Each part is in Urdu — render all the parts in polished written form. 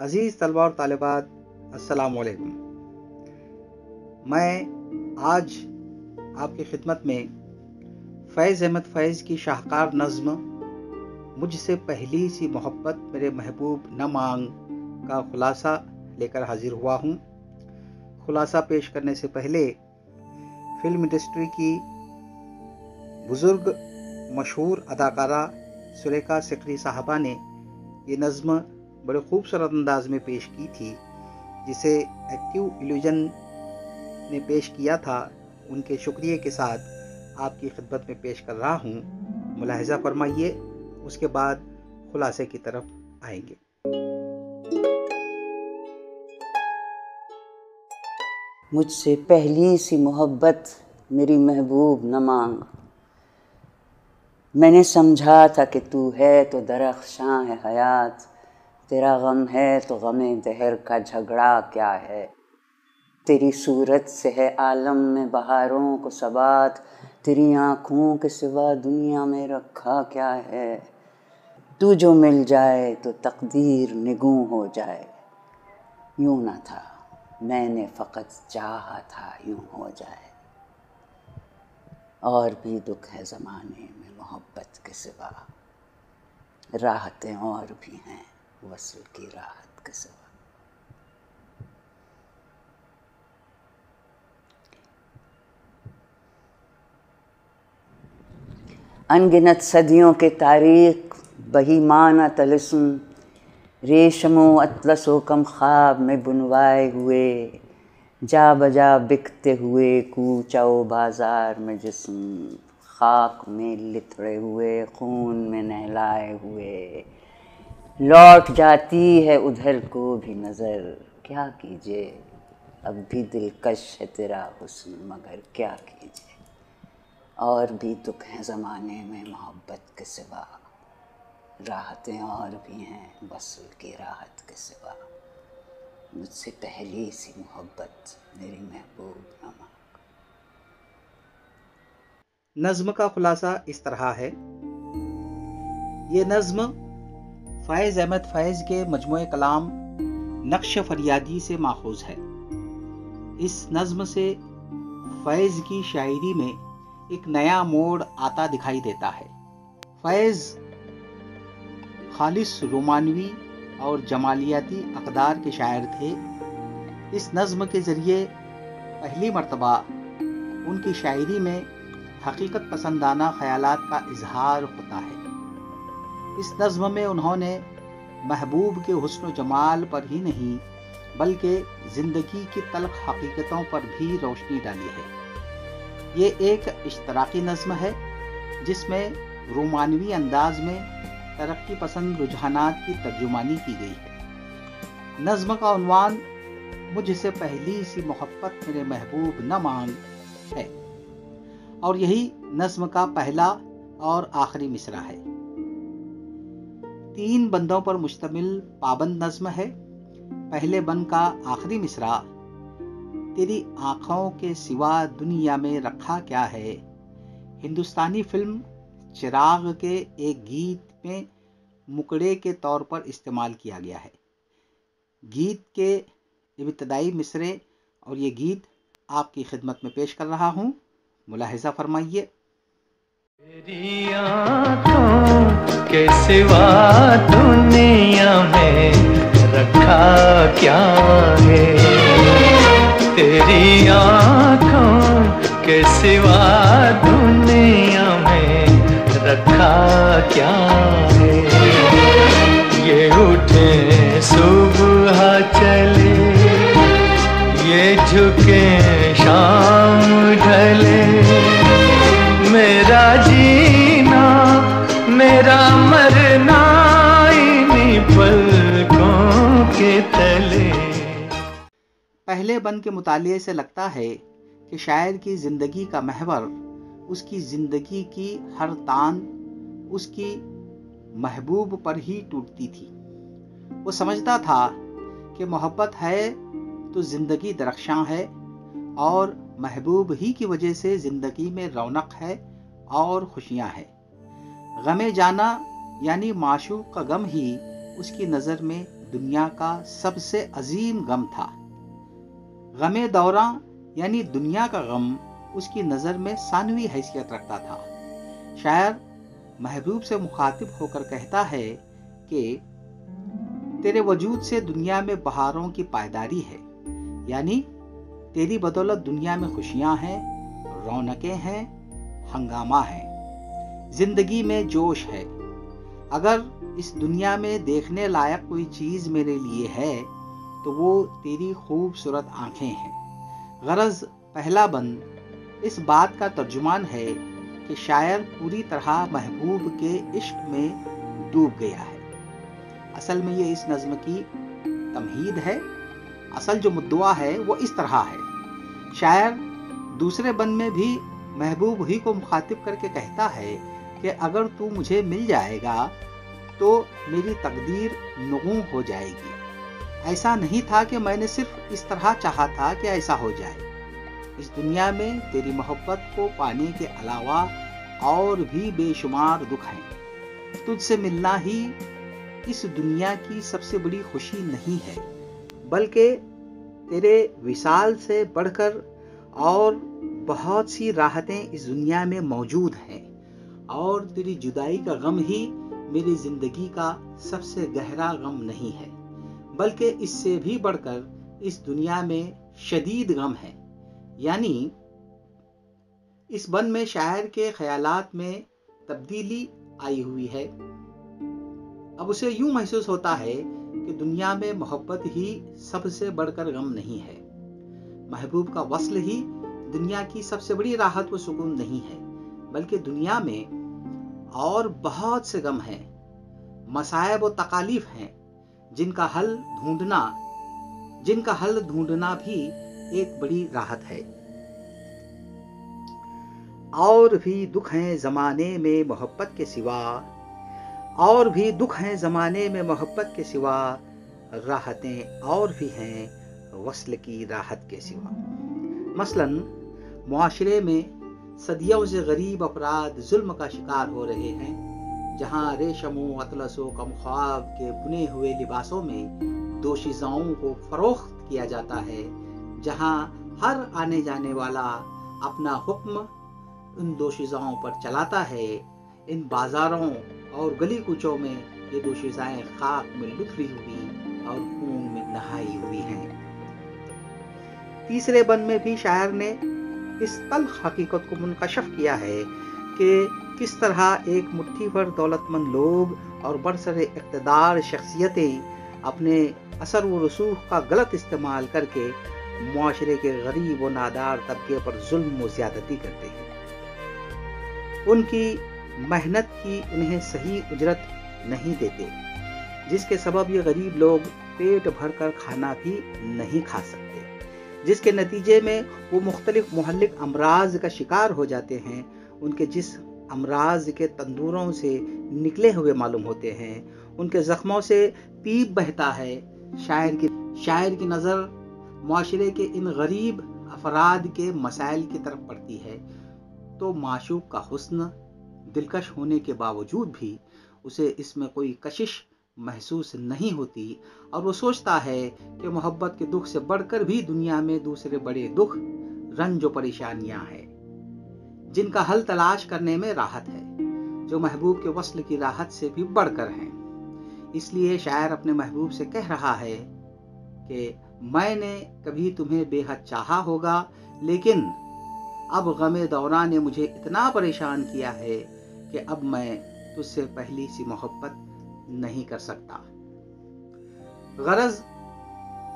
عزیز طلباء اور طالبات، السلام علیکم۔ میں آج آپ کی خدمت میں فیض احمد فیض کی شاہکار نظم مجھ سے پہلی سی محبت میرے محبوب نہ مانگ کا خلاصہ لے کر حاضر ہوا ہوں۔ خلاصہ پیش کرنے سے پہلے فلم انڈسٹری کی بزرگ مشہور اداکارہ سلیخا سکری صاحبہ نے یہ نظم بڑے خوبصورت انداز میں پیش کی تھی، جسے ایکٹیو ایلیوژن نے پیش کیا تھا۔ ان کے شکریہ کے ساتھ آپ کی خدمت میں پیش کر رہا ہوں، ملاحظہ فرمائیے، اس کے بعد خلاصے کی طرف آئیں گے۔ مجھ سے پہلی سی محبت میری محبوب نہ مانگ، میں نے سمجھا تھا کہ تو ہے تو درخشاں ہے حیات، تیرا غم ہے تو غم دہر کا جھگڑا کیا ہے، تیری صورت سے ہے عالم میں بہاروں کو ثبات، تیری آنکھوں کے سوا دنیا میں رکھا کیا ہے، تو جو مل جائے تو تقدیر نگوں ہو جائے، یوں نہ تھا میں نے فقط چاہا تھا یوں ہو جائے، اور بھی دکھ ہے زمانے میں محبت کے سوا، راحتیں اور بھی ہیں وصل کی راحت کے سوا۔ انگنت صدیوں کے تاریخ بہی معنی طلسم، ریشم و اطلس و کم خواب میں بنوائے ہوئے، جا بجا بکتے ہوئے کوچہ و بازار میں جسم، خاک میں لتڑے ہوئے خون میں نہلائے ہوئے، لوٹ جاتی ہے ادھر کو بھی نظر، کیا کیجے اب بھی دلکش ہے تیرا حسن مگر کیا کیجے، اور بھی دکھ ہیں زمانے میں محبت کے سوا، راحتیں اور بھی ہیں وصل کی راحت کے سوا، مجھ سے پہلی سی محبت میری محبوب نہ مانگ۔ نظم کا خلاصہ اس طرح ہے۔ یہ نظم فیض احمد فیض کے مجموعہ کلام نقش فریادی سے ماخوذ ہے۔ اس نظم سے فیض کی شاعری میں ایک نیا موڑ آتا دکھائی دیتا ہے۔ فیض خالص رومانوی اور جمالیاتی اقدار کے شاعر تھے۔ اس نظم کے ذریعے پہلی مرتبہ ان کی شاعری میں حقیقت پسندانہ خیالات کا اظہار ہوتا ہے۔ اس نظم میں انہوں نے محبوب کے حسن و جمال پر ہی نہیں بلکہ زندگی کی تلخ حقیقتوں پر بھی روشنی ڈالی ہے۔ یہ ایک اشتراکی نظم ہے جس میں رومانوی انداز میں ترقی پسند رجحانات کی ترجمانی کی گئی ہے۔ نظم کا عنوان مجھ سے پہلی سی محبت میرے محبوب نہ مانگ ہے، اور یہی نظم کا پہلا اور آخری مصرع ہے۔ 3 بندوں پر مشتمل پابند نظم ہے۔ پہلے بند کا آخری مصرع تیری آنکھوں کے سوا دنیا میں رکھا کیا ہے، ہندوستانی فلم چراغ کے ایک گیت میں مکڑے کے طور پر استعمال کیا گیا ہے۔ گیت کے ابتدائی مصرعے اور یہ گیت آپ کی خدمت میں پیش کر رہا ہوں، ملاحظہ فرمائیے۔ تیری آنکھوں کے سوا دنیا میں رکھا کیا ہے، تیری آنکھوں کے سوا دنیا میں رکھا کیا ہے، یہ اٹھے صبح چلے، یہ جھکے شام ڈھلے، میرا جینا میرا مرنا انہی پلکوں کے تلے۔ پہلے بند کے مطالعے سے لگتا ہے کہ شاعر کی زندگی کا محور، اس کی زندگی کی ہر تان اس کی محبوب پر ہی ٹوٹتی تھی۔ وہ سمجھتا تھا کہ محبت ہے تو زندگی درخشاں ہے، اور محبوب ہی کی وجہ سے زندگی میں رونق ہے اور خوشیاں ہیں۔ غم جانا یعنی معشوق کا غم ہی اس کی نظر میں دنیا کا سب سے عظیم غم تھا۔ غم دوراں یعنی دنیا کا غم اس کی نظر میں ثانوی حیثیت رکھتا تھا۔ شاعر محبوب سے مخاطب ہو کر کہتا ہے کہ تیرے وجود سے دنیا میں بہاروں کی پائیداری ہے، یعنی تیری بدولت دنیا میں خوشیاں ہیں، رونقیں ہیں، ہنگامہ ہے، زندگی میں جوش ہے۔ اگر اس دنیا میں دیکھنے لائق کوئی چیز میرے لیے ہے تو وہ تیری خوبصورت آنکھیں ہیں۔ غرض پہلا بند اس بات کا ترجمان ہے کہ شاعر پوری طرح محبوب کے عشق میں ڈوب گیا ہے۔ اصل میں یہ اس نظم کی تمہید ہے۔ اصل جو مدعا ہے وہ اس طرح ہے۔ شاعر دوسرے بند میں بھی محبوب ہی کو مخاطب کر کے کہتا ہے کہ اگر تو مجھے مل جائے گا تو میری تقدیر نغوں ہو جائے گی۔ ایسا نہیں تھا کہ میں نے صرف اس طرح چاہا تھا کہ ایسا ہو جائے۔ اس دنیا میں تیری محبت کو پانے کے علاوہ اور بھی بے شمار دکھ ہیں۔ تجھ سے ملنا ہی اس دنیا کی سب سے بڑی خوشی نہیں ہے، بلکہ تیرے وصال سے بڑھ کر اور بہت سی راحتیں اس دنیا میں موجود ہیں، اور تیری جدائی کا غم ہی میری زندگی کا سب سے گہرا غم نہیں ہے، بلکہ اس سے بھی بڑھ کر اس دنیا میں شدید غم ہے۔ یعنی اس بند میں شاعر کے خیالات میں تبدیلی آئی ہوئی ہے۔ اب اسے یوں محسوس ہوتا ہے کہ دنیا میں محبت ہی سب سے بڑھ کر غم نہیں ہے، محبوب کا وصل ہی دنیا کی سب سے بڑی راحت و سکون نہیں ہے، بلکہ دنیا میں اور بہت سے غم ہیں، مصائب و تکالیف ہیں، جن کا حل ڈھونڈنا بھی ایک بڑی راحت ہے۔ اور بھی دکھ ہیں زمانے میں محبت کے سوا، اور بھی دکھ ہیں زمانے میں محبت کے سوا، راحتیں اور بھی ہیں وصل کی راحت کے سوا۔ مثلاً معاشرے میں صدیوں سے غریب افراد ظلم کا شکار ہو رہے ہیں، جہاں ریشم و اطلس و کمخواب کے بنے ہوئے لباسوں میں دوشیزاؤں کو فروخت کیا جاتا ہے، جہاں ہر آنے جانے والا اپنا حکم ان دوشیزاؤں پر چلاتا ہے۔ ان بازاروں اور گلی کوچوں میں یہ دوشیزائیں خاک میں لتری ہوئی اور خون میں نہائی ہوئی ہیں۔ تیسرے بند میں بھی شاعر نے اس تلخ حقیقت کو منکشف کیا ہے کہ کس طرح ایک مٹھی بھر دولت مند لوگ اور برسر اقتدار شخصیتیں اپنے اثر و رسوخ کا غلط استعمال کر کے معاشرے کے غریب و نادار طبقے پر ظلم و زیادتی کرتے ہیں۔ ان کی محنت کی انہیں صحیح اجرت نہیں دیتے، جس کے سبب یہ غریب لوگ پیٹ بھر کر کھانا بھی نہیں کھا سکتے، جس کے نتیجے میں وہ مختلف مہلک امراض کا شکار ہو جاتے ہیں۔ ان کے جسم امراض کے تندوروں سے نکلے ہوئے معلوم ہوتے ہیں، ان کے زخموں سے پیپ بہتا ہے۔ شاعر کی نظر معاشرے کے ان غریب افراد کے مسائل کی طرف پڑتی ہے تو معشوق کا حسن دلکش ہونے کے باوجود بھی اسے اس میں کوئی کشش محسوس نہیں ہوتی، اور وہ سوچتا ہے کہ محبت کے دکھ سے بڑھ کر بھی دنیا میں دوسرے بڑے دکھ، رنج و پریشانیاں ہیں، جن کا حل تلاش کرنے میں راحت ہے، جو محبوب کے وصل کی راحت سے بھی بڑھ کر ہیں۔ اس لیے شاعر اپنے محبوب سے کہہ رہا ہے کہ میں نے کبھی تمہیں بے حد چاہا ہوگا، لیکن اب غم دوراں نے مجھے اتنا پریشان کیا ہے کہ اب میں تجھ سے پہلی سی محبت نہیں کر سکتا۔ غرض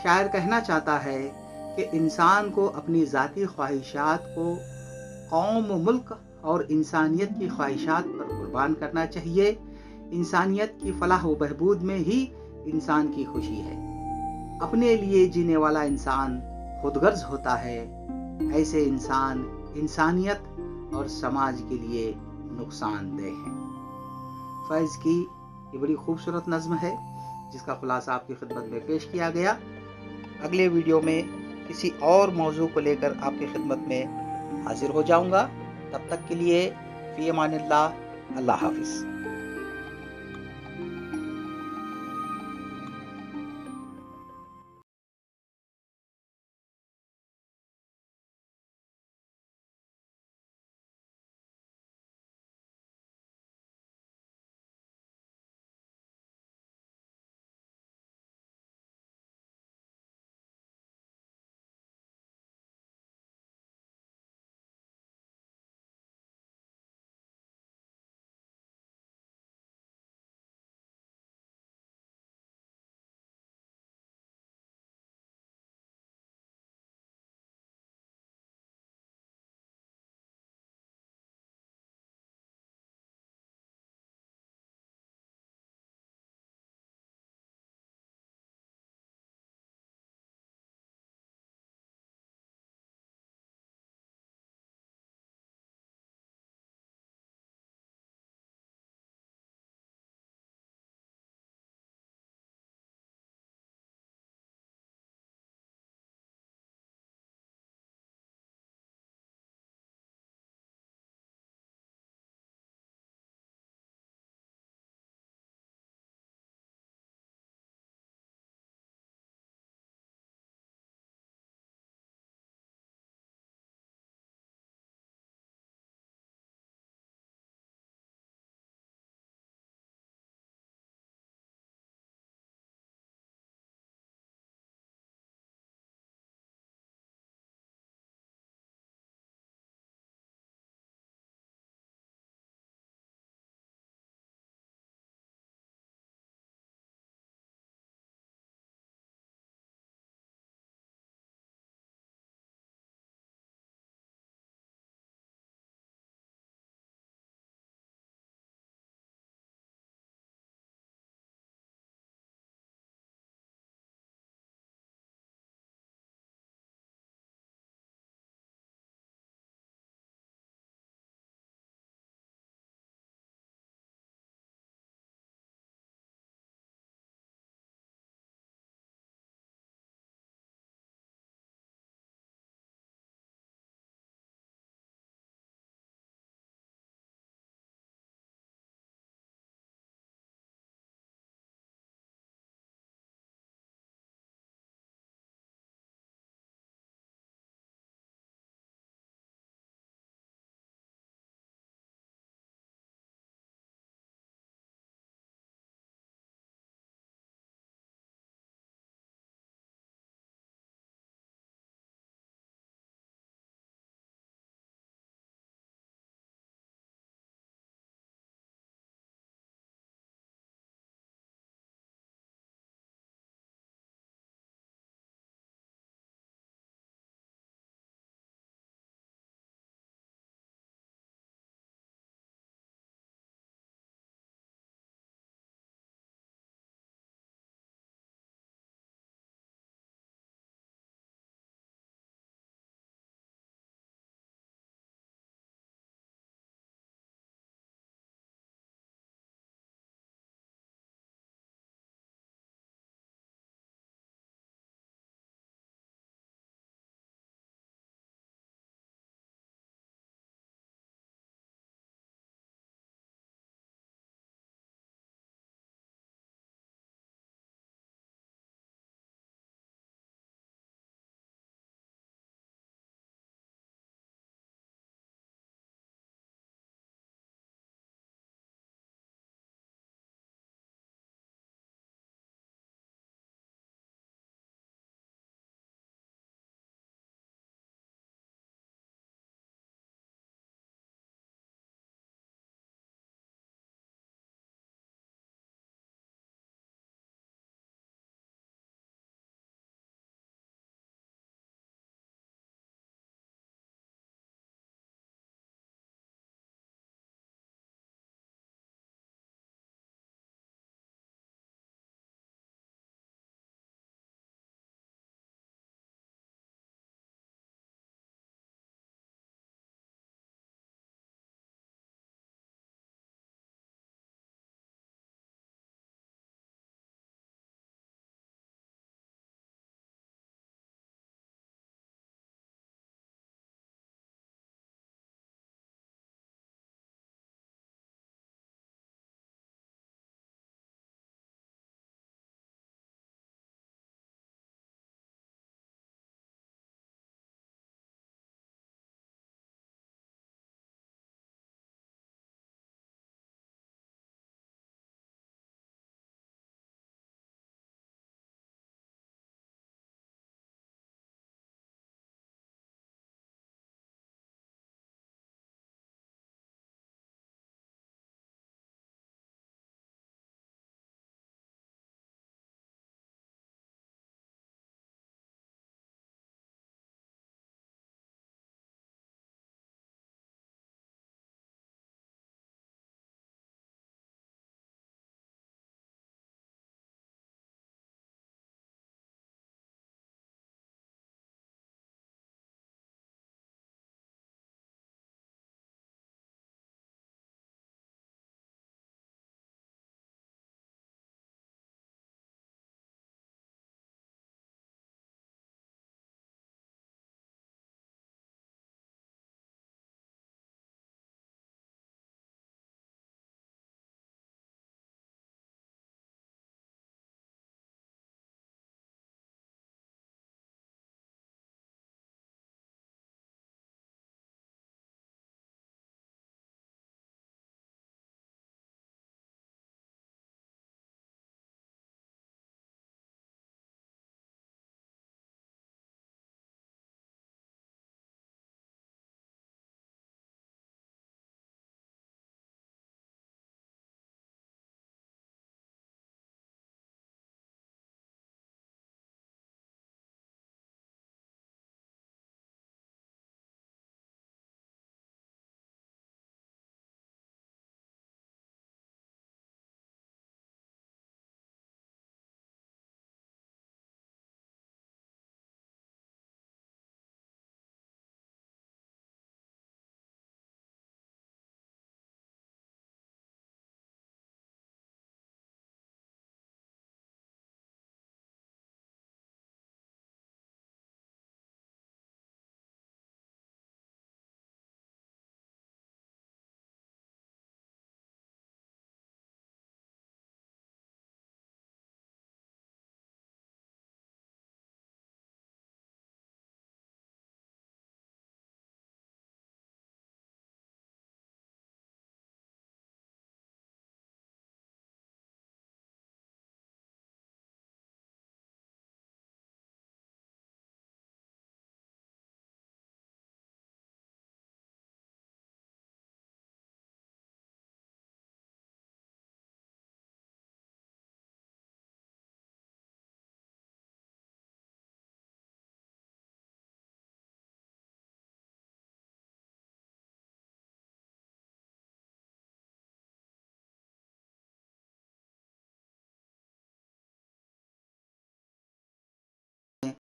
شاعر کہنا چاہتا ہے کہ انسان کو اپنی ذاتی خواہشات کو قوم و ملک اور انسانیت کی خواہشات پر قربان کرنا چاہیے۔ انسانیت کی فلاح و بہبود میں ہی انسان کی خوشی ہے۔ اپنے لیے جینے والا انسان خود غرض ہوتا ہے، ایسے انسان انسانیت اور سماج کے لیے نقصان دہ ہیں۔ فیض کی یہ بڑی خوبصورت نظم ہے جس کا خلاصہ آپ کی خدمت میں پیش کیا گیا۔ اگلے ویڈیو میں کسی اور موضوع کو لے کر آپ کی خدمت میں حاضر ہو جاؤں گا۔ تب تک کے لیے فی امان اللہ، اللہ حافظ۔